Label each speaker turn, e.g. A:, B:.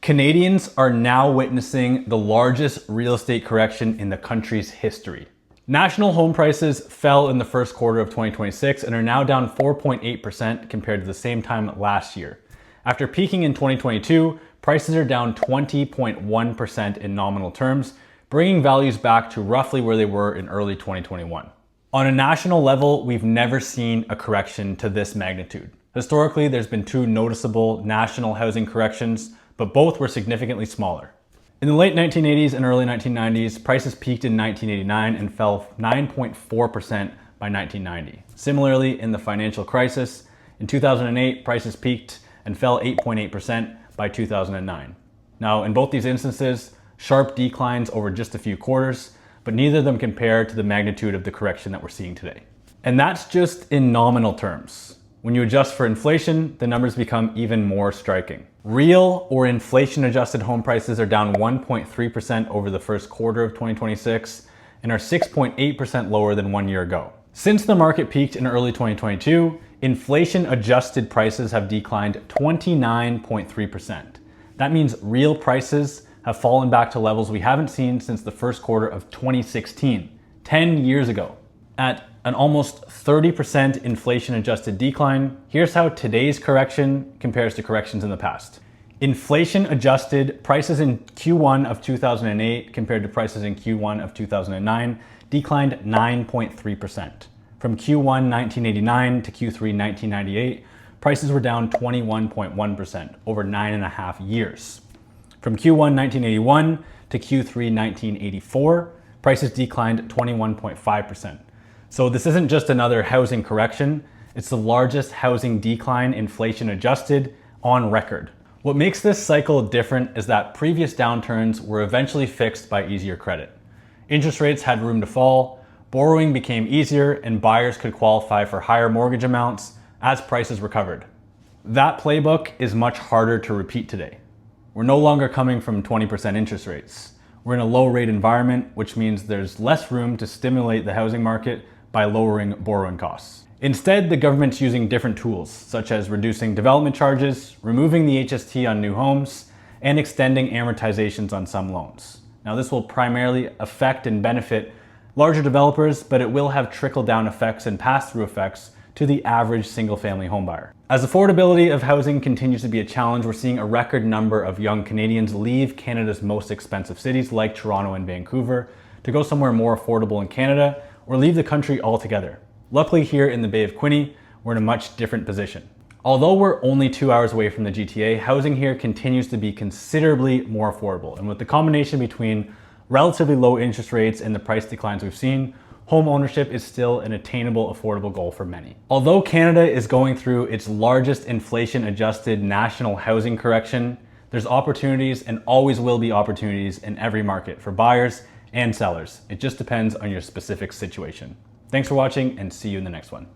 A: Canadians are now witnessing the largest real estate correction in the country's history. National home prices fell in the first quarter of 2026 and are now down 4.8% compared to the same time last year. After peaking in 2022, prices are down 20.1% in nominal terms, bringing values back to roughly where they were in early 2021. On a national level, we've never seen a correction to this magnitude. Historically, there's been two noticeable national housing corrections, but both were significantly smaller. In the late 1980s and early 1990s, prices peaked in 1989 and fell 9.4% by 1990. Similarly, in the financial crisis, in 2008, prices peaked and fell 8.8% by 2009. Now, in both these instances, sharp declines over just a few quarters, but neither of them compare to the magnitude of the correction that we're seeing today. And that's just in nominal terms. When you adjust for inflation, the numbers become even more striking. Real or inflation-adjusted home prices are down 1.3% over the first quarter of 2026 and are 6.8% lower than 1 year ago. Since the market peaked in early 2022, inflation-adjusted prices have declined 29.3%. That means real prices have fallen back to levels we haven't seen since the first quarter of 2016, 10 years ago. At an almost 30% inflation-adjusted decline, here's how today's correction compares to corrections in the past. Inflation-adjusted prices in Q1 of 2008 compared to prices in Q1 of 2009 declined 9.3%. From Q1 1989 to Q3 1998, prices were down 21.1% over 9.5 years. From Q1 1981 to Q3 1984, prices declined 21.5%. So this isn't just another housing correction, it's the largest housing decline, inflation adjusted, on record. What makes this cycle different is that previous downturns were eventually fixed by easier credit. Interest rates had room to fall, borrowing became easier, and buyers could qualify for higher mortgage amounts as prices recovered. That playbook is much harder to repeat today. We're no longer coming from 20% interest rates. We're in a low rate environment, which means there's less room to stimulate the housing market by lowering borrowing costs. Instead, the government's using different tools, such as reducing development charges, removing the HST on new homes, and extending amortizations on some loans. Now, this will primarily affect and benefit larger developers, but it will have trickle-down effects and pass-through effects to the average single-family homebuyer. As affordability of housing continues to be a challenge, we're seeing a record number of young Canadians leave Canada's most expensive cities like Toronto and Vancouver to go somewhere more affordable in Canada or leave the country altogether. Luckily, here in the Bay of Quinte, we're in a much different position. Although we're only 2 hours away from the GTA, housing here continues to be considerably more affordable. And with the combination between relatively low interest rates and the price declines we've seen, home ownership is still an attainable, affordable goal for many. Although Canada is going through its largest inflation-adjusted national housing correction, there's opportunities and always will be opportunities in every market for buyers and sellers. It just depends on your specific situation. Thanks for watching and see you in the next one.